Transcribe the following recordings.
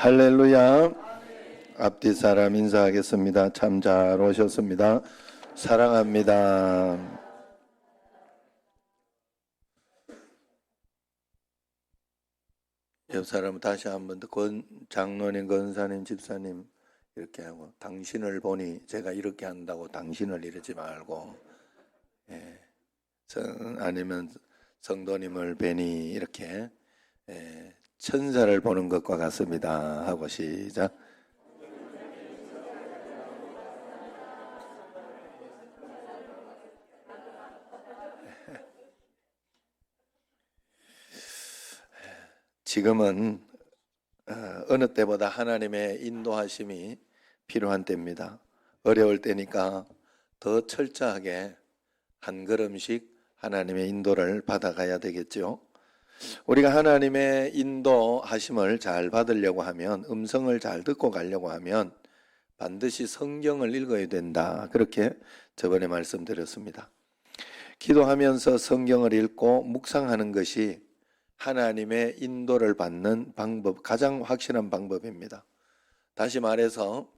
할렐루야. 앞뒤 사람 인사하겠습니다. 참 잘 오셨습니다. 사랑합니다. 옆 사람 다시 한번 장로님, 권사님, 집사님 이렇게 하고, 당신을 보니 제가 이렇게 한다고 당신을 이러지 말고, 아니면 성도님을 뵈니 이렇게 천사를 보는 것과 같습니다 하고 시작. 지금은 어느 때보다 하나님의 인도하심이 필요한 때입니다. 어려울 때니까 더 철저하게 한 걸음씩 하나님의 인도를 받아가야 되겠죠. 우리가 하나님의 인도하심을 잘 받으려고 하면, 음성을 잘 듣고 가려고 하면 반드시 성경을 읽어야 된다. 그렇게 저번에 말씀드렸습니다. 기도하면서 성경을 읽고 묵상하는 것이 하나님의 인도를 받는 방법, 가장 확실한 방법입니다. 다시 말해서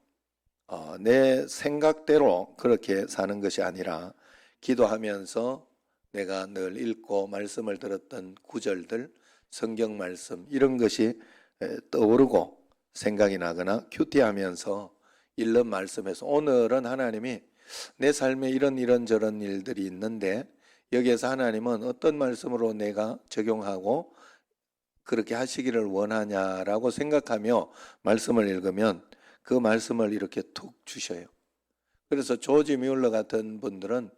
내 생각대로 그렇게 사는 것이 아니라, 기도하면서 내가 늘 읽고 말씀을 들었던 구절들, 성경 말씀 이런 것이 떠오르고 생각이 나거나 큐티하면서 읽는 말씀에서, 오늘은 하나님이 내 삶에 이런저런 일들이 있는데 여기에서 하나님은 어떤 말씀으로 내가 적용하고 그렇게 하시기를 원하냐라고 생각하며 말씀을 읽으면 그 말씀을 이렇게 툭 주셔요. 그래서 조지 뮬러 같은 분들은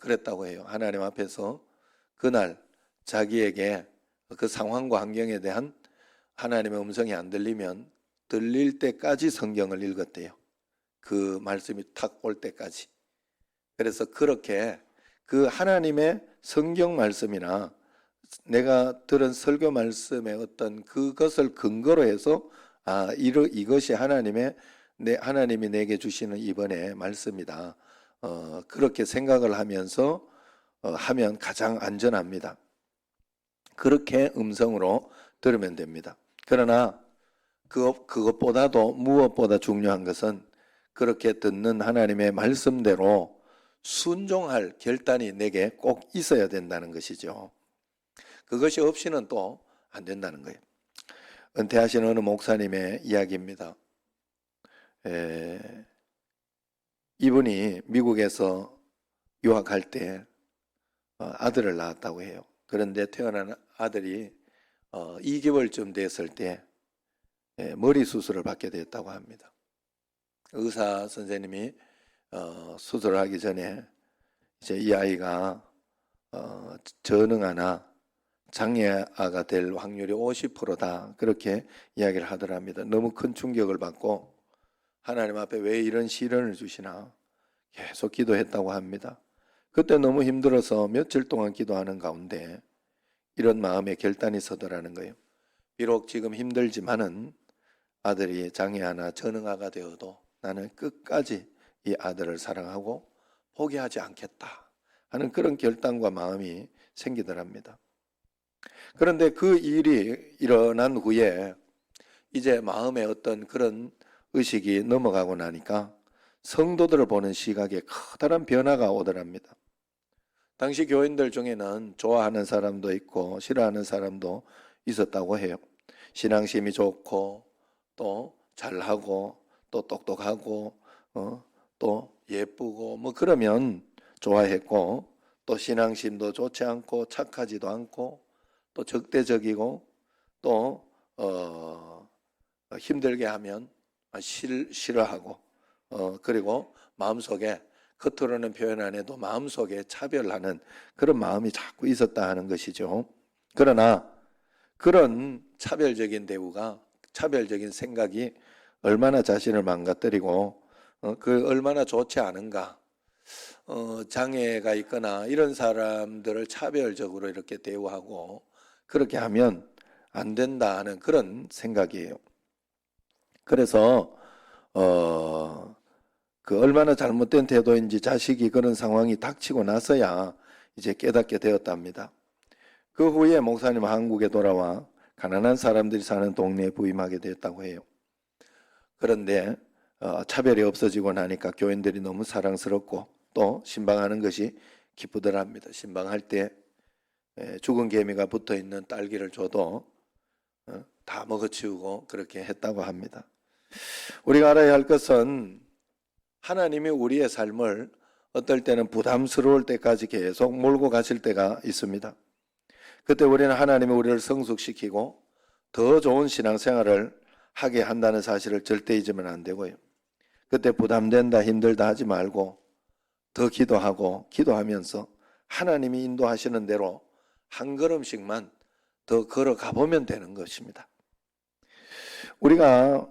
그랬다고 해요. 하나님 앞에서 그날 자기에게 그 상황과 환경에 대한 하나님의 음성이 안 들리면 들릴 때까지 성경을 읽었대요. 그 말씀이 탁 올 때까지. 그래서 그렇게 그 하나님의 성경 말씀이나 내가 들은 설교 말씀의 어떤 그것을 근거로 해서 이것이 하나님이 내게 주시는 이번에 말씀이다. 그렇게 생각을 하면서 하면 가장 안전합니다. 그렇게 음성으로 들으면 됩니다. 그러나 그것보다도 무엇보다 중요한 것은 그렇게 듣는 하나님의 말씀대로 순종할 결단이 내게 꼭 있어야 된다는 것이죠. 그것이 없이는 또 안 된다는 거예요. 은퇴하신 어느 목사님의 이야기입니다. 이분이 미국에서 유학할 때 아들을 낳았다고 해요. 그런데 태어난 아들이 2개월쯤 됐을 때 머리 수술을 받게 되었다고 합니다. 의사 선생님이 수술을 하기 전에 이제 이 아이가 저능아나 장애아가 될 확률이 50%다 그렇게 이야기를 하더랍니다. 너무 큰 충격을 받고 하나님 앞에 왜 이런 시련을 주시나 계속 기도했다고 합니다. 그때 너무 힘들어서 며칠 동안 기도하는 가운데 이런 마음의 결단이 서더라는 거예요. 비록 지금 힘들지만은 아들이 장애아나 저능아가 되어도 나는 끝까지 이 아들을 사랑하고 포기하지 않겠다 하는 그런 결단과 마음이 생기더랍니다. 그런데 그 일이 일어난 후에 이제 마음에 어떤 그런 의식이 넘어가고 나니까 성도들을 보는 시각에 커다란 변화가 오더랍니다. 당시 교인들 중에는 좋아하는 사람도 있고 싫어하는 사람도 있었다고 해요. 신앙심이 좋고 또 잘하고 또 똑똑하고 또 예쁘고 뭐 그러면 좋아했고, 또 신앙심도 좋지 않고 착하지도 않고 또 적대적이고 또 힘들게 하면 싫어하고 그리고 마음속에 겉으로는 표현 안 해도 마음속에 차별하는 그런 마음이 자꾸 있었다 하는 것이죠. 그러나 그런 차별적인 대우가, 차별적인 생각이 얼마나 자신을 망가뜨리고 그 얼마나 좋지 않은가. 장애가 있거나 이런 사람들을 차별적으로 이렇게 대우하고 그렇게 하면 안 된다 하는 그런 생각이에요. 그래서 그 얼마나 잘못된 태도인지 자식이 그런 상황이 닥치고 나서야 이제 깨닫게 되었답니다. 그 후에 목사님은 한국에 돌아와 가난한 사람들이 사는 동네에 부임하게 되었다고 해요. 그런데 차별이 없어지고 나니까 교인들이 너무 사랑스럽고 또 신방하는 것이 기쁘더랍니다. 신방할 때 죽은 개미가 붙어있는 딸기를 줘도 다 먹어치우고 그렇게 했다고 합니다. 우리가 알아야 할 것은 하나님이 우리의 삶을 어떨 때는 부담스러울 때까지 계속 몰고 가실 때가 있습니다. 그때 우리는 하나님이 우리를 성숙시키고 더 좋은 신앙생활을 하게 한다는 사실을 절대 잊으면 안 되고요. 그때 부담된다 힘들다 하지 말고 더 기도하고 기도하면서 하나님이 인도하시는 대로 한 걸음씩만 더 걸어가 보면 되는 것입니다. 우리가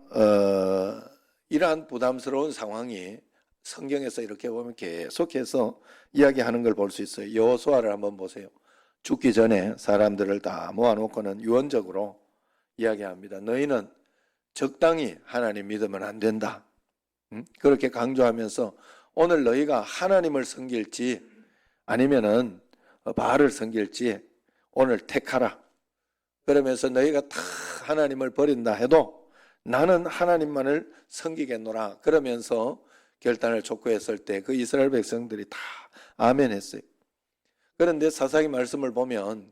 이러한 부담스러운 상황이 성경에서 이렇게 보면 계속해서 이야기하는 걸 볼 수 있어요. 여호수아를 한번 보세요. 죽기 전에 사람들을 다 모아놓고는 유언적으로 이야기합니다. 너희는 적당히 하나님 믿으면 안 된다. 그렇게 강조하면서 오늘 너희가 하나님을 섬길지 아니면은 바알을 섬길지 오늘 택하라. 그러면서 너희가 다 하나님을 버린다 해도 나는 하나님만을 섬기겠노라. 그러면서 결단을 촉구했을 때 그 이스라엘 백성들이 다 아멘 했어요. 그런데 사사기 말씀을 보면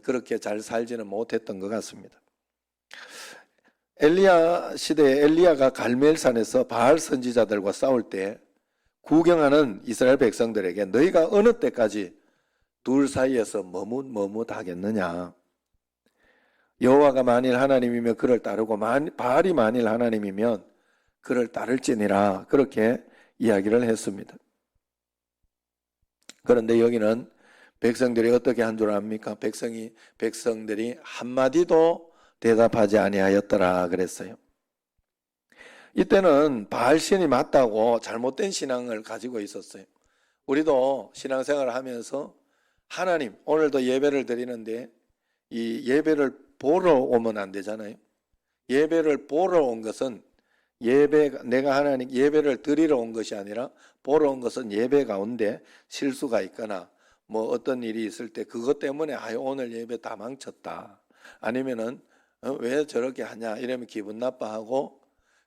그렇게 잘 살지는 못했던 것 같습니다. 엘리야 시대에 엘리야가 갈멜산에서 바알 선지자들과 싸울 때 구경하는 이스라엘 백성들에게 너희가 어느 때까지 둘 사이에서 머뭇하겠느냐. 여호와가 만일 하나님이면 그를 따르고 바알이 만일 하나님이면 그를 따를지니라. 그렇게 이야기를 했습니다. 그런데 여기는 백성들이 어떻게 한 줄 압니까? 백성들이 한마디도 대답하지 아니하였더라 그랬어요. 이때는 바알신이 맞다고 잘못된 신앙을 가지고 있었어요. 우리도 신앙생활을 하면서 하나님 오늘도 예배를 드리는데 이 예배를 보러 오면 안 되잖아요. 예배를 보러 온 것은 내가 하나님 예배를 드리러 온 것이 아니라 보러 온 것은 예배 가운데 실수가 있거나 뭐 어떤 일이 있을 때 그것 때문에 오늘 예배 다 망쳤다. 아니면은 왜 저렇게 하냐 이러면 기분 나빠하고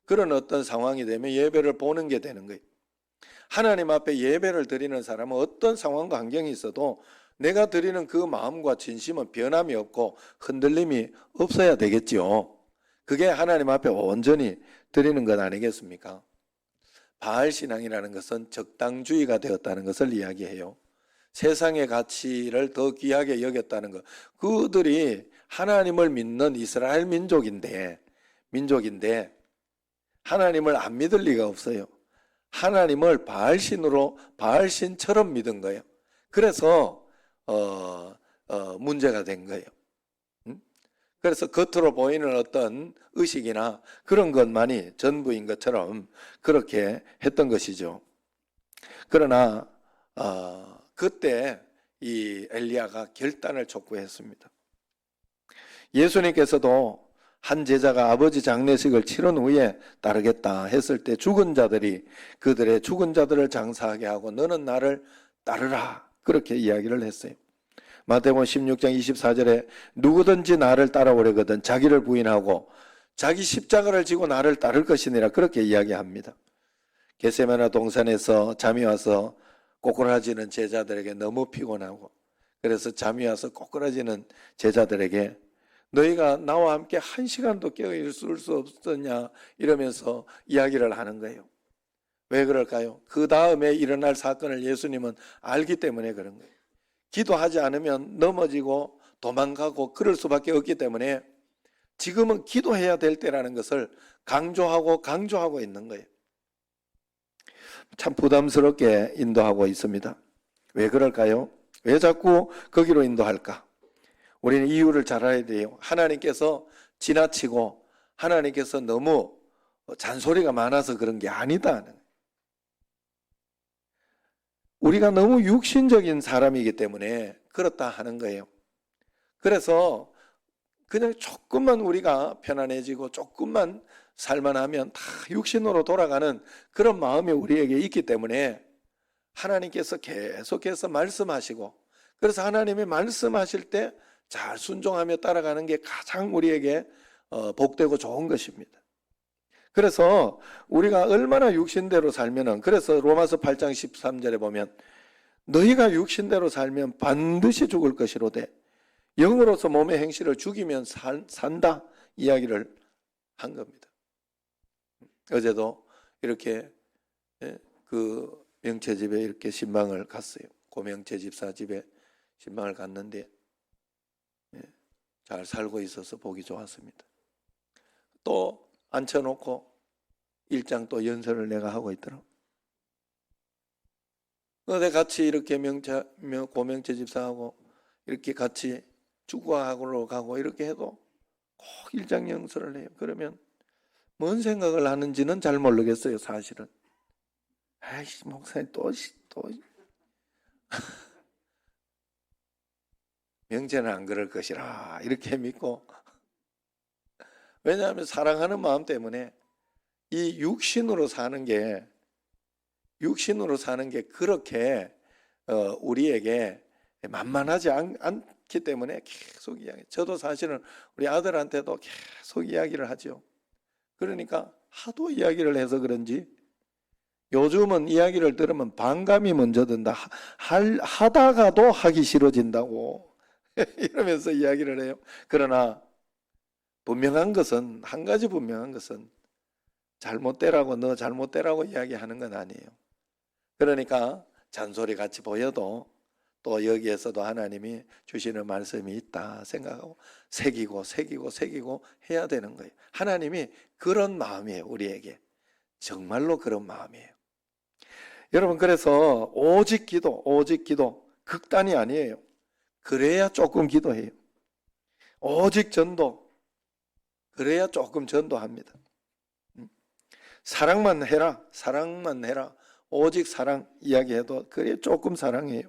그런 어떤 상황이 되면 예배를 보는 게 되는 거예요. 하나님 앞에 예배를 드리는 사람은 어떤 상황과 환경이 있어도 내가 드리는 그 마음과 진심은 변함이 없고 흔들림이 없어야 되겠지요. 그게 하나님 앞에 온전히 드리는 것 아니겠습니까? 바알 신앙이라는 것은 적당주의가 되었다는 것을 이야기해요. 세상의 가치를 더 귀하게 여겼다는 것. 그들이 하나님을 믿는 이스라엘 민족인데 하나님을 안 믿을 리가 없어요. 하나님을 바알신처럼 믿은 거예요. 그래서 문제가 된 거예요. 그래서 겉으로 보이는 어떤 의식이나 그런 것만이 전부인 것처럼 그렇게 했던 것이죠. 그러나 그때 이 엘리야가 결단을 촉구했습니다. 예수님께서도 한 제자가 아버지 장례식을 치른 후에 따르겠다 했을 때 그들의 죽은 자들을 장사하게 하고 너는 나를 따르라 그렇게 이야기를 했어요. 마태복음 16장 24절에 누구든지 나를 따라오려거든 자기를 부인하고 자기 십자가를 지고 나를 따를 것이니라 그렇게 이야기합니다. 겟세마네 동산에서 잠이 와서 꼬꾸라지는 제자들에게 너무 피곤하고 그래서 잠이 와서 꼬꾸라지는 제자들에게 너희가 나와 함께 1시간도 깨어 있을 수 없었냐 이러면서 이야기를 하는 거예요. 왜 그럴까요? 그 다음에 일어날 사건을 예수님은 알기 때문에 그런 거예요. 기도하지 않으면 넘어지고 도망가고 그럴 수밖에 없기 때문에 지금은 기도해야 될 때라는 것을 강조하고 있는 거예요. 참 부담스럽게 인도하고 있습니다. 왜 그럴까요? 왜 자꾸 거기로 인도할까? 우리는 이유를 잘 알아야 돼요. 하나님께서 지나치고 하나님께서 너무 잔소리가 많아서 그런 게 아니다. 우리가 너무 육신적인 사람이기 때문에 그렇다 하는 거예요. 그래서 그냥 조금만 우리가 편안해지고 조금만 살만하면 다 육신으로 돌아가는 그런 마음이 우리에게 있기 때문에 하나님께서 계속해서 말씀하시고 그래서 하나님이 말씀하실 때 잘 순종하며 따라가는 게 가장 우리에게 복되고 좋은 것입니다. 그래서 우리가 얼마나 육신대로 살면은, 그래서 로마서 8장 13절에 보면 너희가 육신대로 살면 반드시 죽을 것이로되 영으로서 몸의 행실을 죽이면 산다 이야기를 한 겁니다. 어제도 이렇게 그 명채집에 이렇게 신방을 갔어요. 고명채 집사 집에 신방을 갔는데 잘 살고 있어서 보기 좋았습니다. 또 앉혀놓고 일장 또 연설을 내가 하고 있더라고. 근데 같이 이렇게 고명채 집사하고 이렇게 같이 주구하러 가고 이렇게 해도 꼭 일장 연설을 해요. 그러면 뭔 생각을 하는지는 잘 모르겠어요, 사실은. 아이씨, 목사님 또 명제는 안 그럴 것이라 이렇게 믿고, 왜냐하면 사랑하는 마음 때문에 이 육신으로 사는 게 그렇게 우리에게 만만하지 않기 때문에 계속 이야기. 저도 사실은 우리 아들한테도 계속 이야기를 하죠. 그러니까 하도 이야기를 해서 그런지 요즘은 이야기를 들으면 반감이 먼저 든다. 하다가도 하기 싫어진다고 이러면서 이야기를 해요. 그러나 한 가지 분명한 것은 너 잘못되라고 이야기하는 건 아니에요. 그러니까 잔소리 같이 보여도 또 여기에서도 하나님이 주시는 말씀이 있다 생각하고 새기고 해야 되는 거예요. 하나님이 그런 마음이에요. 우리에게 정말로 그런 마음이에요. 여러분, 그래서 오직 기도 극단이 아니에요. 그래야 조금 기도해요. 오직 전도, 그래야 조금 전도합니다. 사랑만 해라. 오직 사랑 이야기해도 그래 조금 사랑해요.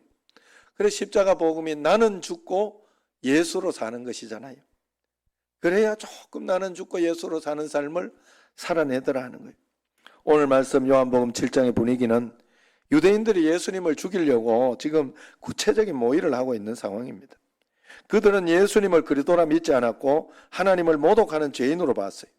그래 십자가 복음이 나는 죽고 예수로 사는 것이잖아요. 그래야 조금 나는 죽고 예수로 사는 삶을 살아내더라 하는 거예요. 오늘 말씀 요한복음 7장의 분위기는 유대인들이 예수님을 죽이려고 지금 구체적인 모의를 하고 있는 상황입니다. 그들은 예수님을 그리스도라 믿지 않았고 하나님을 모독하는 죄인으로 봤어요.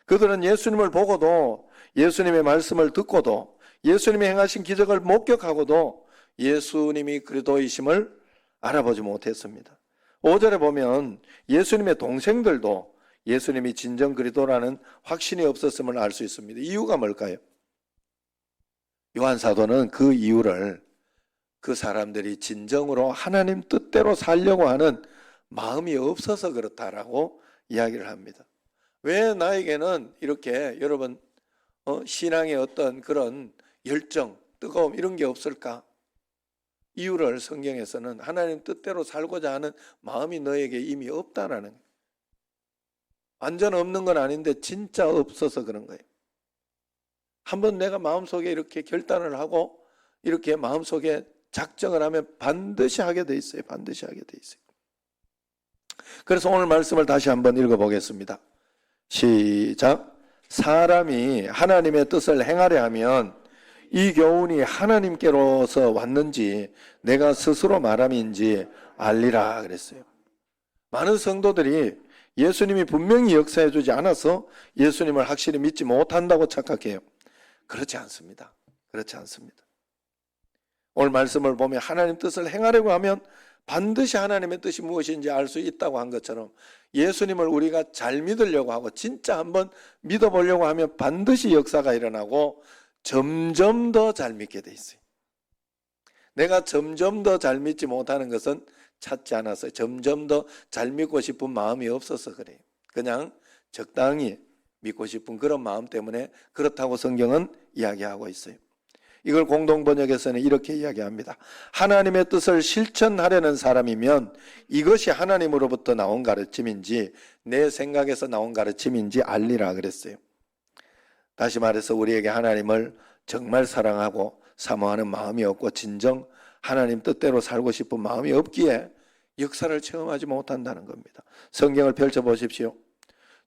그들은 예수님을 보고도, 예수님의 말씀을 듣고도, 예수님이 행하신 기적을 목격하고도 예수님이 그리스도이심을 알아보지 못했습니다. 5절에 보면 예수님의 동생들도 예수님이 진정 그리스도라는 확신이 없었음을 알 수 있습니다. 이유가 뭘까요? 요한 사도는 그 이유를 그 사람들이 진정으로 하나님 뜻대로 살려고 하는 마음이 없어서 그렇다라고 이야기를 합니다. 왜 나에게는 이렇게 여러분 신앙의 어떤 그런 열정, 뜨거움 이런 게 없을까? 이유를 성경에서는 하나님 뜻대로 살고자 하는 마음이 너에게 이미 없다라는 거예요. 완전 없는 건 아닌데 진짜 없어서 그런 거예요. 한번 내가 마음속에 이렇게 결단을 하고 이렇게 마음속에 작정을 하면 반드시 하게 돼 있어요. 반드시 하게 돼 있어요. 그래서 오늘 말씀을 다시 한번 읽어보겠습니다. 시작. 사람이 하나님의 뜻을 행하려 하면 이 교훈이 하나님께로서 왔는지 내가 스스로 말함인지 알리라 그랬어요. 많은 성도들이 예수님이 분명히 역사해 주지 않아서 예수님을 확실히 믿지 못한다고 착각해요. 그렇지 않습니다. 그렇지 않습니다. 오늘 말씀을 보면 하나님 뜻을 행하려고 하면 반드시 하나님의 뜻이 무엇인지 알 수 있다고 한 것처럼 예수님을 우리가 잘 믿으려고 하고 진짜 한번 믿어보려고 하면 반드시 역사가 일어나고 점점 더 잘 믿게 돼 있어요. 내가 점점 더 잘 믿지 못하는 것은 찾지 않았어요. 점점 더 잘 믿고 싶은 마음이 없어서 그래요. 그냥 적당히 믿고 싶은 그런 마음 때문에 그렇다고 성경은 이야기하고 있어요. 이걸 공동번역에서는 이렇게 이야기합니다. 하나님의 뜻을 실천하려는 사람이면 이것이 하나님으로부터 나온 가르침인지 내 생각에서 나온 가르침인지 알리라 그랬어요. 다시 말해서 우리에게 하나님을 정말 사랑하고 사모하는 마음이 없고 진정 하나님 뜻대로 살고 싶은 마음이 없기에 역사를 체험하지 못한다는 겁니다. 성경을 펼쳐보십시오.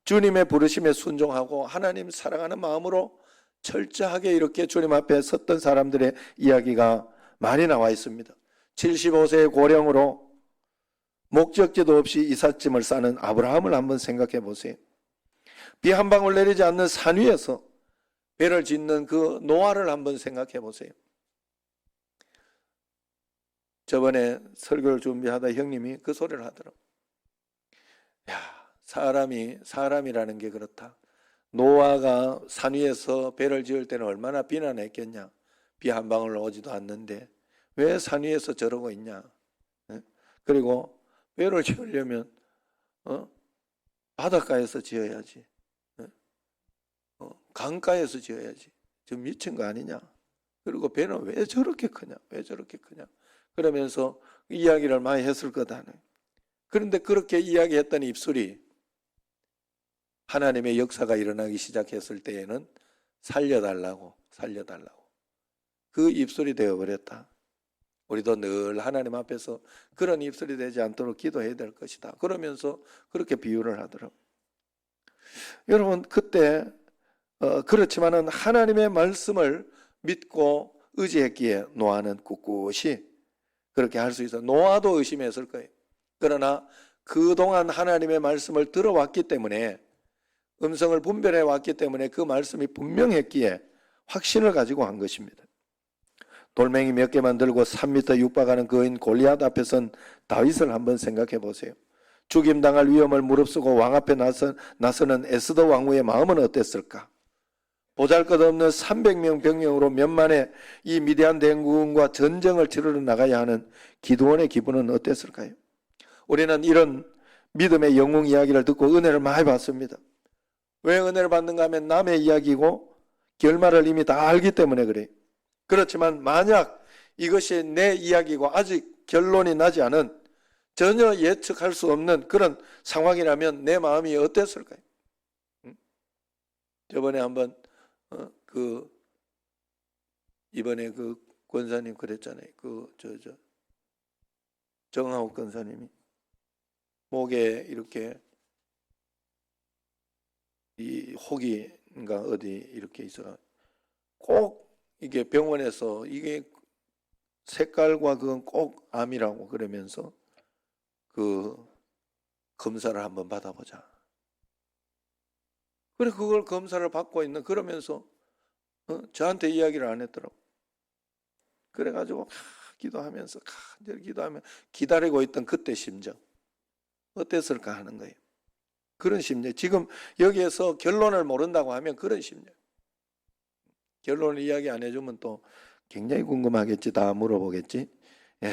주님의 부르심에 순종하고 하나님 사랑하는 마음으로 철저하게 이렇게 주님 앞에 섰던 사람들의 이야기가 많이 나와 있습니다. 75세의 고령으로 목적지도 없이 이삿짐을 싸는 아브라함을 한번 생각해 보세요. 비 한 방울 내리지 않는 산 위에서 배를 짓는 그 노아를 한번 생각해 보세요. 저번에 설교를 준비하다 형님이 그 소리를 하더라고요. 야, 사람이라는 게 그렇다. 노아가 산 위에서 배를 지을 때는 얼마나 비난했겠냐. 비 한 방울 오지도 않는데 왜 산 위에서 저러고 있냐. 그리고 배를 지으려면 바닷가에서 지어야지. 강가에서 지어야지. 좀 미친 거 아니냐. 그리고 배는 왜 저렇게 크냐. 왜 저렇게 크냐. 그러면서 이야기를 많이 했을 거다. 그런데 그렇게 이야기했던 입술이 하나님의 역사가 일어나기 시작했을 때에는 살려달라고 그 입술이 되어버렸다. 우리도 늘 하나님 앞에서 그런 입술이 되지 않도록 기도해야 될 것이다. 그러면서 그렇게 비유를 하더라고요. 여러분 그때 그렇지만은 하나님의 말씀을 믿고 의지했기에 노아는 꿋꿋이 그렇게 할 수 있어요. 노아도 의심했을 거예요. 그러나 그동안 하나님의 말씀을 들어왔기 때문에 음성을 분별해 왔기 때문에 그 말씀이 분명했기에 확신을 가지고 한 것입니다. 돌멩이 몇 개만 들고 3m 육박하는 거인 골리앗 앞에 선 다윗을 한번 생각해 보세요. 죽임당할 위험을 무릅쓰고 왕 앞에 나서는 에스더 왕후의 마음은 어땠을까? 보잘것없는 300명 병력으로 몇만의 이 미디안 대군과 전쟁을 치르러 나가야 하는 기드온의 기분은 어땠을까요? 우리는 이런 믿음의 영웅 이야기를 듣고 은혜를 많이 받습니다. 왜 은혜를 받는가 하면 남의 이야기고 결말을 이미 다 알기 때문에 그래요. 그렇지만 만약 이것이 내 이야기고 아직 결론이 나지 않은 전혀 예측할 수 없는 그런 상황이라면 내 마음이 어땠을까요? 저번에 한번 이번에 그 권사님 그랬잖아요. 정하욱 권사님이 목에 이렇게 이 혹이인가 어디 이렇게 있어 꼭 이게 병원에서 이게 색깔과 그건 꼭 암이라고 그러면서 그 검사를 한번 받아보자. 그래 그걸 검사를 받고 있는 그러면서 저한테 이야기를 안 했더라고. 그래가지고 기도하면서 간절히 기도하면 기다리고 있던 그때 심정 어땠을까 하는 거예요. 그런 심정. 지금 여기에서 결론을 모른다고 하면 그런 심정. 결론을 이야기 안 해주면 또 굉장히 궁금하겠지. 다 물어보겠지. 예.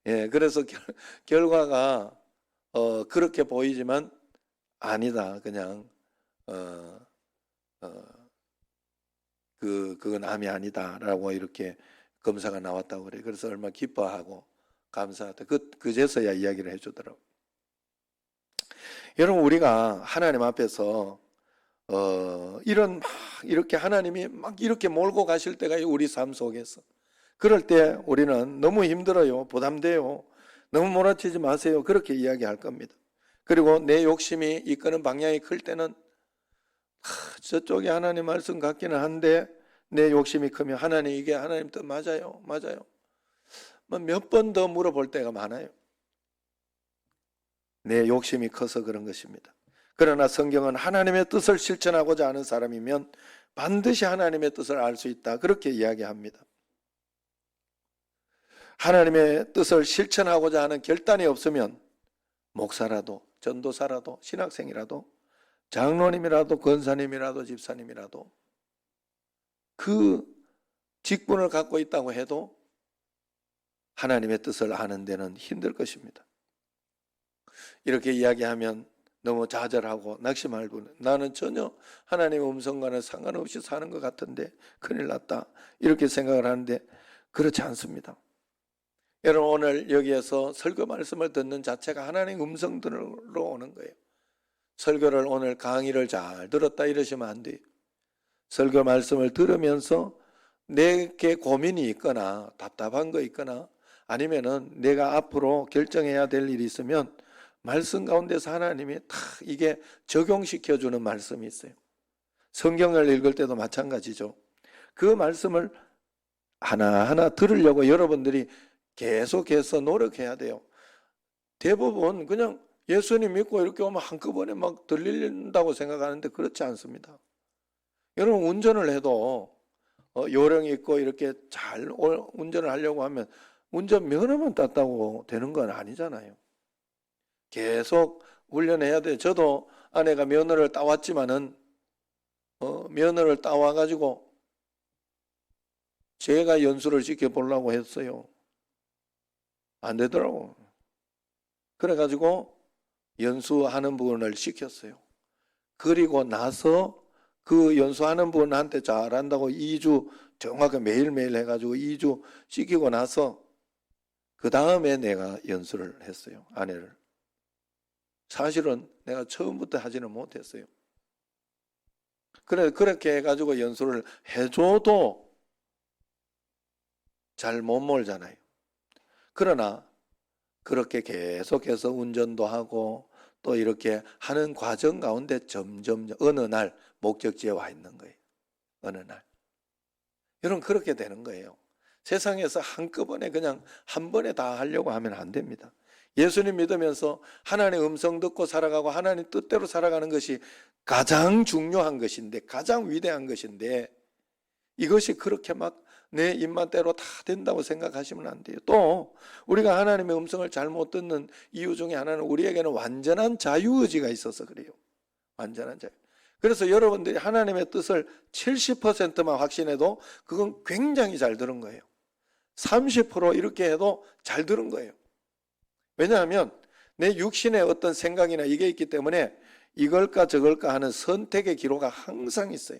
예, 그래서 결과가 그렇게 보이지만 아니다. 그냥 그건 암이 아니다라고 이렇게 검사가 나왔다고 그래. 그래서 얼마나 기뻐하고 감사하다. 그제서야 이야기를 해주더라고. 여러분 우리가 하나님 앞에서 이렇게 하나님이 막 이렇게 몰고 가실 때가 우리 삶 속에서 그럴 때 우리는 너무 힘들어요. 부담돼요. 너무 몰아치지 마세요. 그렇게 이야기할 겁니다. 그리고 내 욕심이 이끄는 방향이 클 때는 저쪽에 하나님 말씀 같기는 한데 내 욕심이 크면 하나님 이게 하나님 뜻 맞아요. 몇 번 더 물어볼 때가 많아요. 내 욕심이 커서 그런 것입니다. 그러나 성경은 하나님의 뜻을 실천하고자 하는 사람이면 반드시 하나님의 뜻을 알 수 있다. 그렇게 이야기합니다. 하나님의 뜻을 실천하고자 하는 결단이 없으면 목사라도 전도사라도 신학생이라도 장로님이라도 권사님이라도 집사님이라도 그 직분을 갖고 있다고 해도 하나님의 뜻을 아는 데는 힘들 것입니다. 이렇게 이야기하면 너무 좌절하고 낙심할 뿐 나는 전혀 하나님의 음성과는 상관없이 사는 것 같은데 큰일 났다 이렇게 생각을 하는데 그렇지 않습니다. 여러분 오늘 여기에서 설교 말씀을 듣는 자체가 하나님의 음성들로 오는 거예요. 설교를 오늘 강의를 잘 들었다 이러시면 안 돼요. 설교 말씀을 들으면서 내게 고민이 있거나 답답한 거 있거나 아니면은 내가 앞으로 결정해야 될 일이 있으면 말씀 가운데서 하나님이 다 이게 적용시켜주는 말씀이 있어요. 성경을 읽을 때도 마찬가지죠. 그 말씀을 하나하나 들으려고 여러분들이 계속해서 노력해야 돼요. 대부분 그냥 예수님 믿고 이렇게 오면 한꺼번에 막 들린다고 생각하는데 그렇지 않습니다. 여러분 운전을 해도 요령이 있고 이렇게 잘 운전을 하려고 하면 운전 면허만 땄다고 되는 건 아니잖아요. 계속 훈련해야 돼요. 저도 아내가 면허를 따왔지만은 면허를 따와가지고 제가 연수를 시켜보려고 했어요. 안 되더라고. 그래가지고 연수하는 분을 시켰어요. 그리고 나서 그 연수하는 분한테 잘한다고 2주 정확하게 매일매일 해가지고 2주 시키고 나서 그 다음에 내가 연수를 했어요. 아내를. 사실은 내가 처음부터 하지는 못했어요. 그렇게 해가지고 연수를 해줘도 잘 못 몰잖아요. 그러나 그렇게 계속해서 운전도 하고 또 이렇게 하는 과정 가운데 점점 어느 날 목적지에 와 있는 거예요. 어느 날. 여러분 그렇게 되는 거예요. 세상에서 한꺼번에 그냥 한 번에 다 하려고 하면 안 됩니다. 예수님 믿으면서 하나님의 음성 듣고 살아가고 하나님 뜻대로 살아가는 것이 가장 중요한 것인데 가장 위대한 것인데 이것이 그렇게 막 내 입맛대로 다 된다고 생각하시면 안 돼요. 또 우리가 하나님의 음성을 잘못 듣는 이유 중에 하나는 우리에게는 완전한 자유의지가 있어서 그래요. 완전한 자유. 그래서 여러분들이 하나님의 뜻을 70%만 확신해도 그건 굉장히 잘 들은 거예요. 30% 이렇게 해도 잘 들은 거예요. 왜냐하면 내 육신의 어떤 생각이나 이게 있기 때문에 이걸까 저걸까 하는 선택의 기로가 항상 있어요.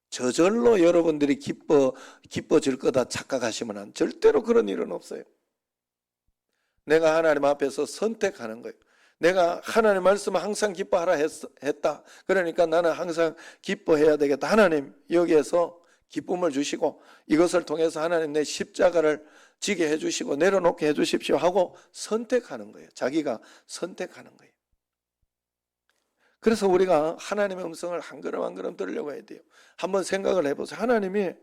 저절로 여러분들이 기뻐질 거다 착각하시면 절대로 그런 일은 없어요. 내가 하나님 앞에서 선택하는 거예요. 내가 하나님 말씀을 항상 기뻐하라 했다. 그러니까 나는 항상 기뻐해야 되겠다. 하나님 여기에서 기쁨을 주시고 이것을 통해서 하나님 내 십자가를 지게 해주시고 내려놓게 해주십시오 하고 선택하는 거예요. 자기가 선택하는 거예요. 그래서 우리가 하나님의 음성을 한 걸음 한 걸음 들으려고 해야 돼요. 한번 생각을 해보세요. 하나님이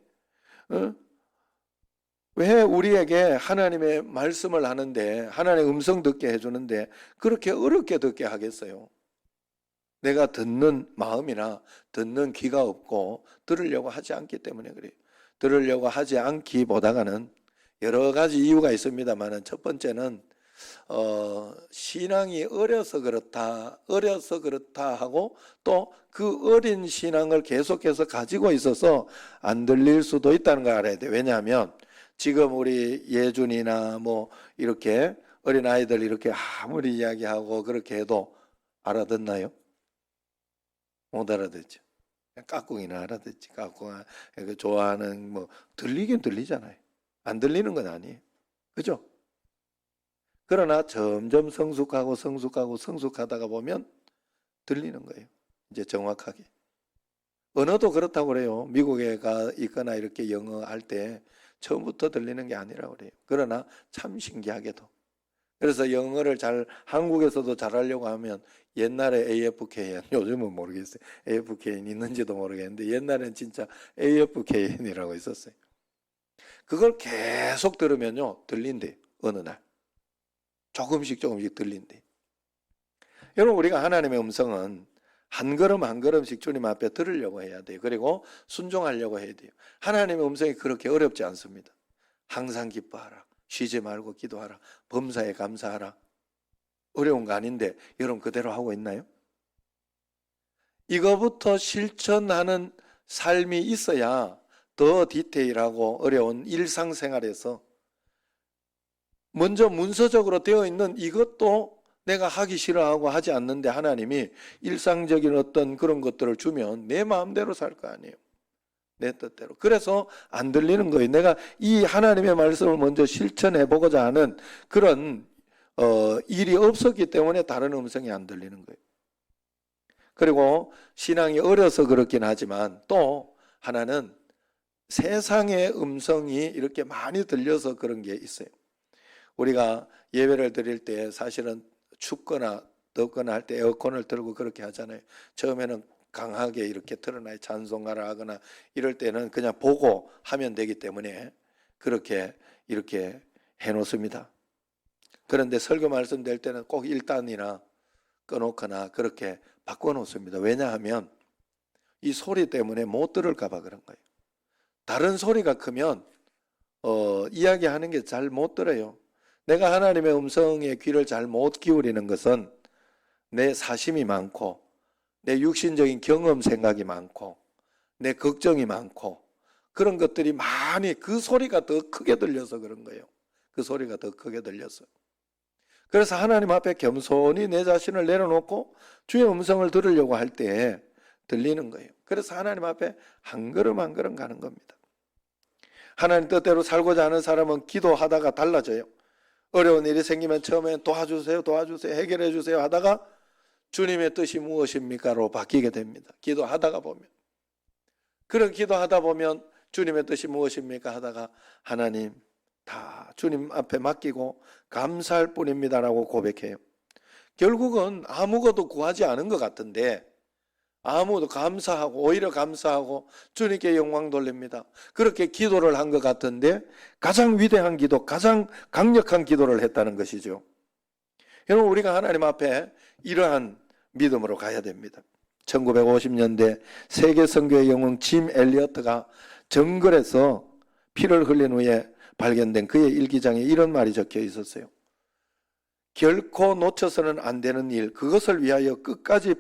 왜 우리에게 하나님의 말씀을 하는데 하나님의 음성 듣게 해주는데 그렇게 어렵게 듣게 하겠어요? 내가 듣는 마음이나 듣는 귀가 없고 들으려고 하지 않기 때문에 그래요. 들으려고 하지 않기보다는 여러 가지 이유가 있습니다만 첫 번째는 신앙이 어려서 그렇다 하고 또 그 어린 신앙을 계속해서 가지고 있어서 안 들릴 수도 있다는 걸 알아야 돼요. 왜냐하면 지금 우리 예준이나 뭐 이렇게 어린 아이들 이렇게 아무리 이야기하고 그렇게 해도 알아듣나요? 못 알아듣죠. 깍꿍이나 알아듣지. 깍꿍아 좋아하는 뭐 들리긴 들리잖아요. 안 들리는 건 아니에요. 그죠? 그러나 점점 성숙하다가 보면 들리는 거예요. 이제 정확하게. 언어도 그렇다고 그래요. 미국에 가 있거나 이렇게 영어 할 때 처음부터 들리는 게 아니라고 그래요. 그러나 참 신기하게도. 그래서 영어를 한국에서도 잘하려고 하면 옛날에 AFKN, 요즘은 모르겠어요. AFKN 있는지도 모르겠는데 옛날엔 진짜 AFKN이라고 있었어요. 그걸 계속 들으면요, 들린대요. 어느 날. 조금씩 들린대. 여러분 우리가 하나님의 음성은 한 걸음 한 걸음씩 주님 앞에 들으려고 해야 돼요. 그리고 순종하려고 해야 돼요. 하나님의 음성이 그렇게 어렵지 않습니다. 항상 기뻐하라. 쉬지 말고 기도하라. 범사에 감사하라. 어려운 거 아닌데 여러분 그대로 하고 있나요? 이거부터 실천하는 삶이 있어야 더 디테일하고 어려운 일상생활에서 먼저 문서적으로 되어 있는 이것도 내가 하기 싫어하고 하지 않는데 하나님이 일상적인 어떤 그런 것들을 주면 내 마음대로 살 거 아니에요. 내 뜻대로. 그래서 안 들리는 거예요. 내가 이 하나님의 말씀을 먼저 실천해 보고자 하는 그런 일이 없었기 때문에 다른 음성이 안 들리는 거예요. 그리고 신앙이 어려서 그렇긴 하지만 또 하나는 세상의 음성이 이렇게 많이 들려서 그런 게 있어요. 우리가 예배를 드릴 때 사실은 춥거나 덥거나 할 때 에어컨을 틀고 그렇게 하잖아요. 처음에는 강하게 이렇게 틀어놔요. 찬송가를 하거나 이럴 때는 그냥 보고 하면 되기 때문에 그렇게 이렇게 해놓습니다. 그런데 설교 말씀 될 때는 꼭 1단이나 꺼놓거나 그렇게 바꿔놓습니다. 왜냐하면 이 소리 때문에 못 들을까 봐 그런 거예요. 다른 소리가 크면 이야기하는 게 잘 못 들어요. 내가 하나님의 음성에 귀를 잘 못 기울이는 것은 내 사심이 많고 내 육신적인 경험 생각이 많고 내 걱정이 많고 그런 것들이 많이 그 소리가 더 크게 들려서 그런 거예요. 그 소리가 더 크게 들려서. 그래서 하나님 앞에 겸손히 내 자신을 내려놓고 주의 음성을 들으려고 할 때 들리는 거예요. 그래서 하나님 앞에 한 걸음 한 걸음 가는 겁니다. 하나님 뜻대로 살고자 하는 사람은 기도하다가 달라져요. 어려운 일이 생기면 처음엔 도와주세요, 도와주세요, 해결해 주세요 하다가 주님의 뜻이 무엇입니까로 바뀌게 됩니다. 기도하다가 보면. 그런 기도하다 보면 주님의 뜻이 무엇입니까 하다가 하나님 다 주님 앞에 맡기고 감사할 뿐입니다라고 고백해요. 결국은 아무것도 구하지 않은 것 같은데 아무도 감사하고 오히려 감사하고 주님께 영광 돌립니다. 그렇게 기도를 한 것 같은데 가장 위대한 기도, 가장 강력한 기도를 했다는 것이죠. 여러분 우리가 하나님 앞에 이러한 믿음으로 가야 됩니다. 1950년대 세계 선교의 영웅 짐 엘리어트가 정글에서 피를 흘린 후에 발견된 그의 일기장에 이런 말이 적혀 있었어요. 결코 놓쳐서는 안 되는 일, 그것을 위하여 끝까지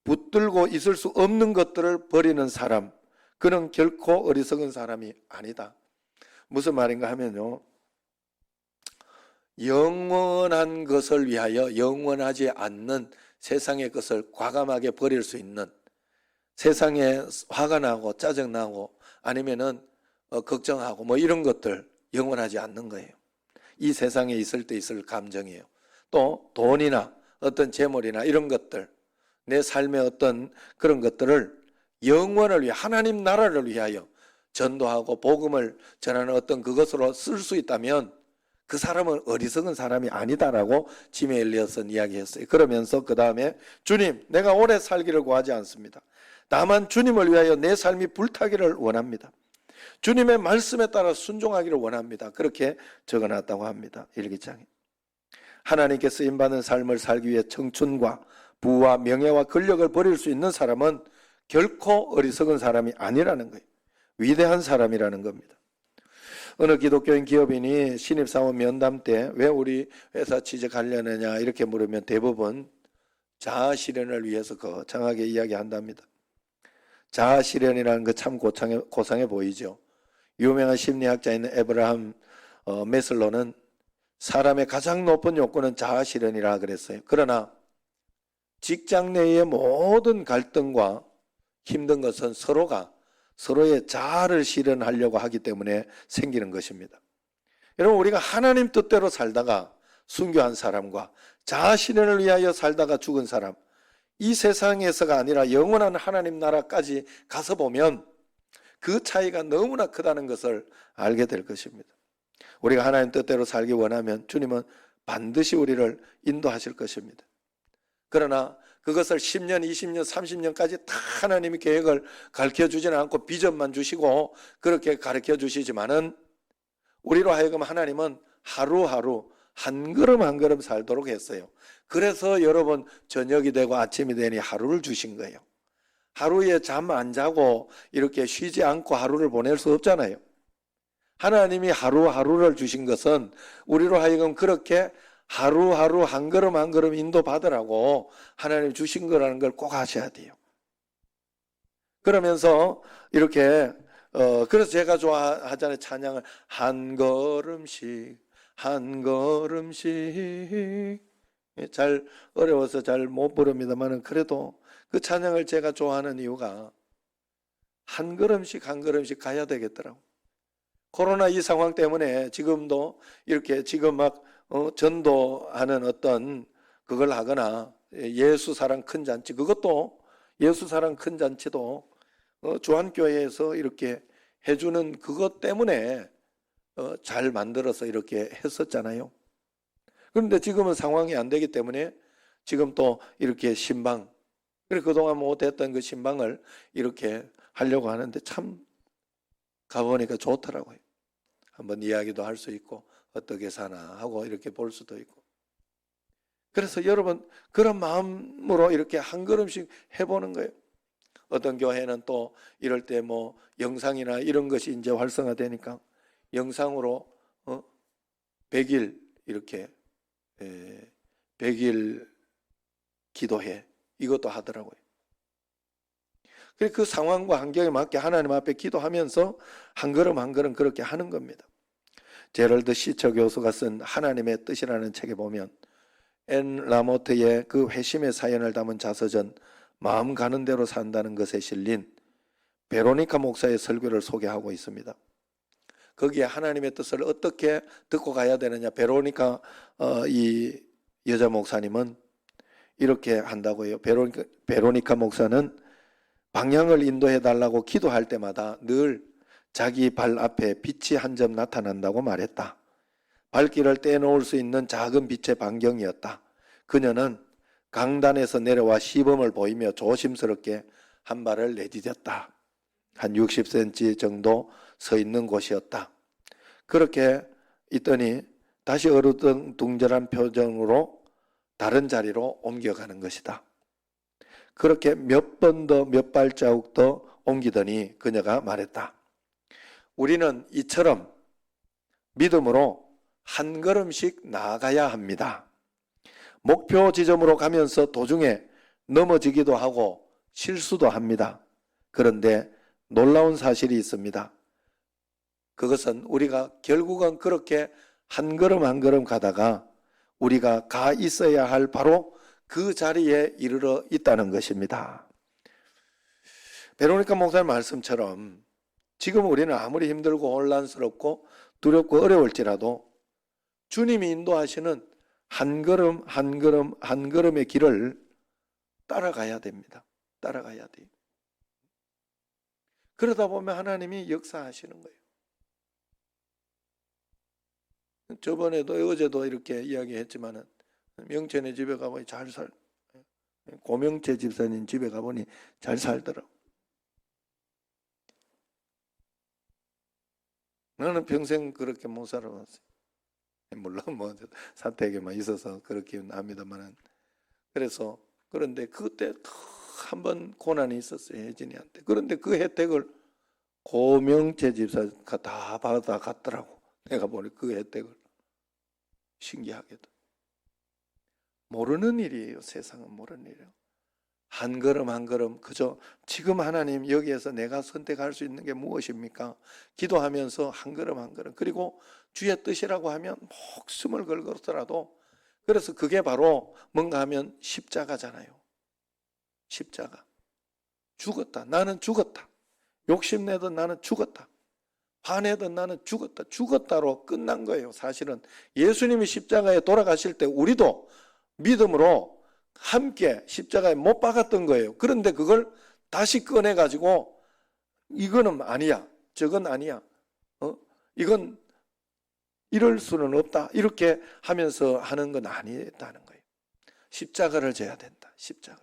붙들고 있을 수 없는 것들을 버리는 사람, 그는 결코 어리석은 사람이 아니다. 무슨 말인가 하면요, 영원한 것을 위하여 영원하지 않는 세상의 것을 과감하게 버릴 수 있는, 세상에 화가 나고 짜증나고 아니면은 걱정하고 뭐 이런 것들 영원하지 않는 거예요. 이 세상에 있을 때 있을 감정이에요. 또 돈이나 어떤 재물이나 이런 것들, 내 삶의 어떤 그런 것들을 영원을 위해 하나님 나라를 위하여 전도하고 복음을 전하는 어떤 그것으로 쓸 수 있다면 그 사람은 어리석은 사람이 아니다라고 짐 엘리엇은 이야기했어요. 그러면서 그 다음에 주님, 내가 오래 살기를 구하지 않습니다. 다만 주님을 위하여 내 삶이 불타기를 원합니다. 주님의 말씀에 따라 순종하기를 원합니다. 그렇게 적어놨다고 합니다. 일기장에. 하나님께 쓰임받는 삶을 살기 위해 청춘과 부와 명예와 권력을 버릴 수 있는 사람은 결코 어리석은 사람이 아니라는 거예요. 위대한 사람이라는 겁니다. 어느 기독교인 기업인이 신입사원 면담 때 왜 우리 회사 취직하려느냐 이렇게 물으면 대부분 자아실현을 위해서 거창하게 이야기한답니다. 자아실현이라는 거 참 고상해 보이죠. 유명한 심리학자인 에브라함 메슬로는 사람의 가장 높은 욕구는 자아실현이라 그랬어요. 그러나 직장 내의 모든 갈등과 힘든 것은 서로가 서로의 자아를 실현하려고 하기 때문에 생기는 것입니다. 여러분 우리가 하나님 뜻대로 살다가 순교한 사람과 자아 실현을 위하여 살다가 죽은 사람, 이 세상에서가 아니라 영원한 하나님 나라까지 가서 보면 그 차이가 너무나 크다는 것을 알게 될 것입니다. 우리가 하나님 뜻대로 살기 원하면 주님은 반드시 우리를 인도하실 것입니다. 그러나 그것을 10년, 20년, 30년까지 다 하나님이 계획을 가르쳐 주지는 않고 비전만 주시고 그렇게 가르쳐 주시지만은 우리로 하여금 하나님은 하루하루 한 걸음 한 걸음 살도록 했어요. 그래서 여러분 저녁이 되고 아침이 되니 하루를 주신 거예요. 하루에 잠 안 자고 이렇게 쉬지 않고 하루를 보낼 수 없잖아요. 하나님이 하루하루를 주신 것은 우리로 하여금 그렇게 하루하루 한 걸음 한 걸음 인도받으라고 하나님 주신 거라는 걸 꼭 아셔야 돼요. 그러면서 이렇게 그래서 제가 좋아하잖아요. 찬양을 한 걸음씩 한 걸음씩, 잘 어려워서 잘 못 부릅니다만 그래도 그 찬양을 제가 좋아하는 이유가 한 걸음씩 한 걸음씩 가야 되겠더라고. 코로나 이 상황 때문에 지금도 이렇게 지금 막 전도하는 어떤 그걸 하거나 예수 사랑 큰 잔치, 그것도 예수 사랑 큰 잔치도 주한교회에서 이렇게 해주는 그것 때문에 잘 만들어서 이렇게 했었잖아요. 그런데 지금은 상황이 안 되기 때문에 지금 또 이렇게 신방, 그리고 그동안 못했던 그 신방을 이렇게 하려고 하는데 참 가보니까 좋더라고요. 한번 이야기도 할 수 있고 어떻게 사나 하고 이렇게 볼 수도 있고. 그래서 여러분 그런 마음으로 이렇게 한 걸음씩 해보는 거예요. 어떤 교회는 또 이럴 때 뭐 영상이나 이런 것이 이제 활성화되니까 영상으로 100일 이렇게 100일 기도해 이것도 하더라고요. 그 상황과 환경에 맞게 하나님 앞에 기도하면서 한 걸음 한 걸음 그렇게 하는 겁니다. 제럴드 시처 교수가 쓴 하나님의 뜻이라는 책에 보면 앤 라모트의 그 회심의 사연을 담은 자서전 마음 가는 대로 산다는 것에 실린 베로니카 목사의 설교를 소개하고 있습니다. 거기에 하나님의 뜻을 어떻게 듣고 가야 되느냐, 베로니카 이 여자 목사님은 이렇게 한다고 해요. 베로니카 목사는 방향을 인도해 달라고 기도할 때마다 늘 자기 발 앞에 빛이 한 점 나타난다고 말했다. 발길을 떼놓을 수 있는 작은 빛의 반경이었다. 그녀는 강단에서 내려와 시범을 보이며 조심스럽게 한 발을 내디뎠다. 한 60cm 정도 서 있는 곳이었다. 그렇게 있더니 다시 어루둥절한 표정으로 다른 자리로 옮겨가는 것이다. 그렇게 몇 번 더 몇 발자국 더 옮기더니 그녀가 말했다. 우리는 이처럼 믿음으로 한 걸음씩 나아가야 합니다. 목표 지점으로 가면서 도중에 넘어지기도 하고 실수도 합니다. 그런데 놀라운 사실이 있습니다. 그것은 우리가 결국은 그렇게 한 걸음 한 걸음 가다가 우리가 가 있어야 할 바로 그 자리에 이르러 있다는 것입니다. 베로니카 목사님 말씀처럼 지금 우리는 아무리 힘들고 혼란스럽고 두렵고 어려울지라도 주님이 인도하시는 한 걸음 한 걸음 한 걸음의 길을 따라가야 됩니다. 따라가야 돼요. 그러다 보면 하나님이 역사하시는 거예요. 저번에도 어제도 이렇게 이야기했지만은 명천의 집에 가보니 고명채 집사님 집에 가보니 잘 살더라고. 나는 평생 그렇게 못 살아봤어요. 물론 뭐 사택에만 있어서 그렇긴 합니다만은. 그래서 그런데 그때 한 번 고난이 있었어요, 혜진이한테. 그런데 그 혜택을 고명채 집사가 다 받아갔더라고. 내가 보니 그 혜택을. 신기하게도. 모르는 일이에요. 세상은 모르는 일이에요. 한 걸음 한 걸음 그저 지금 하나님 여기에서 내가 선택할 수 있는 게 무엇입니까? 기도하면서 한 걸음 한 걸음 그리고 주의 뜻이라고 하면 목숨을 걸고서라도 그래서 그게 바로 뭔가 하면 십자가잖아요. 십자가. 죽었다. 나는 죽었다. 욕심내던 나는 죽었다. 화내던 나는 죽었다. 죽었다로 끝난 거예요. 사실은 예수님이 십자가에 돌아가실 때 우리도 믿음으로 함께 십자가에 못 박았던 거예요. 그런데 그걸 다시 꺼내가지고 이거는 아니야. 저건 아니야. 이건 이럴 수는 없다. 이렇게 하면서 하는 건 아니다는 거예요. 십자가를 져야 된다. 십자가.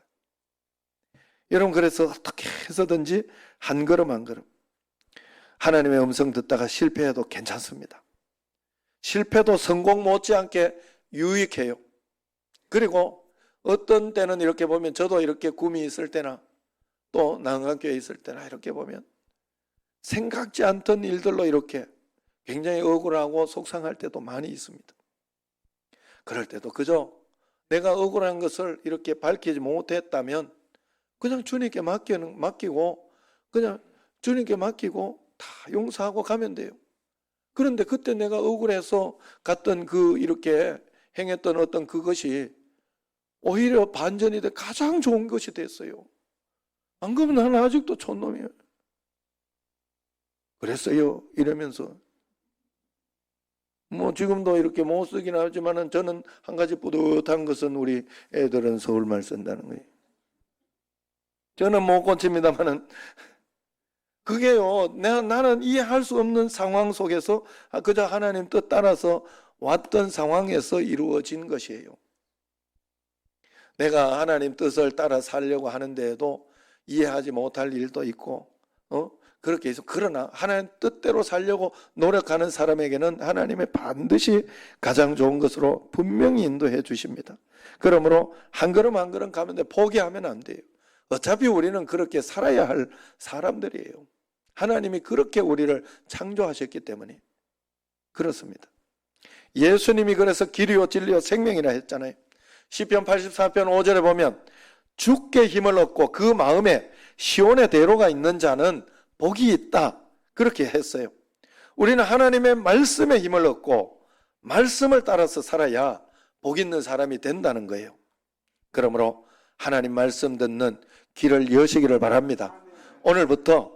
여러분 그래서 어떻게 해서든지 한 걸음 한 걸음 하나님의 음성 듣다가 실패해도 괜찮습니다. 실패도 성공 못지않게 유익해요. 그리고 어떤 때는 이렇게 보면 저도 이렇게 꿈이 있을 때나 또 난강교회에 있을 때나 이렇게 보면 생각지 않던 일들로 이렇게 굉장히 억울하고 속상할 때도 많이 있습니다. 그럴 때도 그저 내가 억울한 것을 이렇게 밝히지 못했다면 그냥 주님께 맡기고 그냥 주님께 맡기고 다 용서하고 가면 돼요. 그런데 그때 내가 억울해서 갔던 그 이렇게 행했던 어떤 그것이 오히려 반전이 돼 가장 좋은 것이 됐어요. 안 그러면 나는 아직도 촌놈이에요. 그랬어요. 이러면서 뭐 지금도 이렇게 못 쓰긴 하지만은 저는 한 가지 뿌듯한 것은 우리 애들은 서울말 쓴다는 거예요. 저는 못 고칩니다만은 그게요. 나는 이해할 수 없는 상황 속에서 그저 하나님 뜻 따라서 왔던 상황에서 이루어진 것이에요. 내가 하나님 뜻을 따라 살려고 하는데도 이해하지 못할 일도 있고, 그렇게 해서 그러나 하나님 뜻대로 살려고 노력하는 사람에게는 하나님의 반드시 가장 좋은 것으로 분명히 인도해 주십니다. 그러므로 한 걸음 한 걸음 가는데 포기하면 안 돼요. 어차피 우리는 그렇게 살아야 할 사람들이에요. 하나님이 그렇게 우리를 창조하셨기 때문에 그렇습니다. 예수님이 그래서 길이요 진리요 생명이라 했잖아요. 시편 84편 5절에 보면 주께 힘을 얻고 그 마음에 시온의 대로가 있는 자는 복이 있다, 그렇게 했어요. 우리는 하나님의 말씀에 힘을 얻고 말씀을 따라서 살아야 복 있는 사람이 된다는 거예요. 그러므로 하나님 말씀 듣는 길을 여시기를 바랍니다. 오늘부터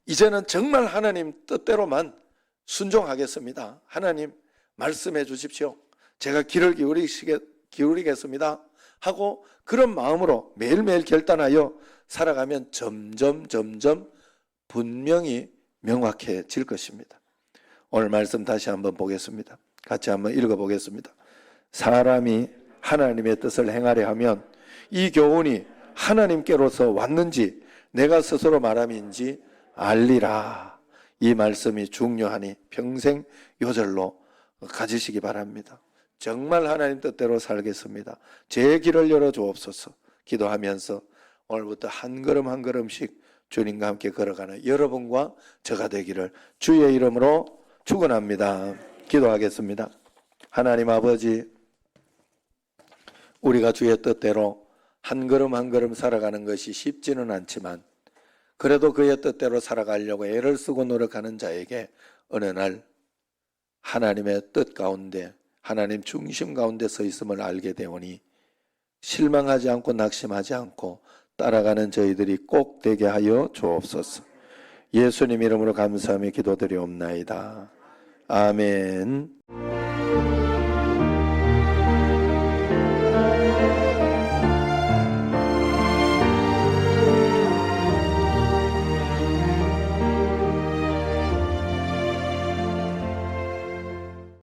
이제는 정말 하나님 뜻대로만 순종하겠습니다. 하나님 말씀해 주십시오. 제가 귀를 기울이겠습니다 하고 그런 마음으로 매일매일 결단하여 살아가면 점점 분명히 명확해질 것입니다. 오늘 말씀 다시 한번 보겠습니다. 같이 한번 읽어보겠습니다. 사람이 하나님의 뜻을 행하려 하면 이 교훈이 하나님께로서 왔는지 내가 스스로 말함인지 알리라. 이 말씀이 중요하니 평생 요절로 가지시기 바랍니다. 정말 하나님 뜻대로 살겠습니다. 제 길을 열어주옵소서 기도하면서 오늘부터 한 걸음 한 걸음씩 주님과 함께 걸어가는 여러분과 저가 되기를 주의 이름으로 축원합니다. 기도하겠습니다. 하나님 아버지, 우리가 주의 뜻대로 한 걸음 한 걸음 살아가는 것이 쉽지는 않지만 그래도 그의 뜻대로 살아가려고 애를 쓰고 노력하는 자에게 어느 날 하나님의 뜻 가운데 하나님 중심 가운데 서 있음을 알게 되오니 실망하지 않고 낙심하지 않고 따라가는 저희들이 꼭 되게 하여 주옵소서. 예수님 이름으로 감사하며 기도드리옵나이다. 아멘.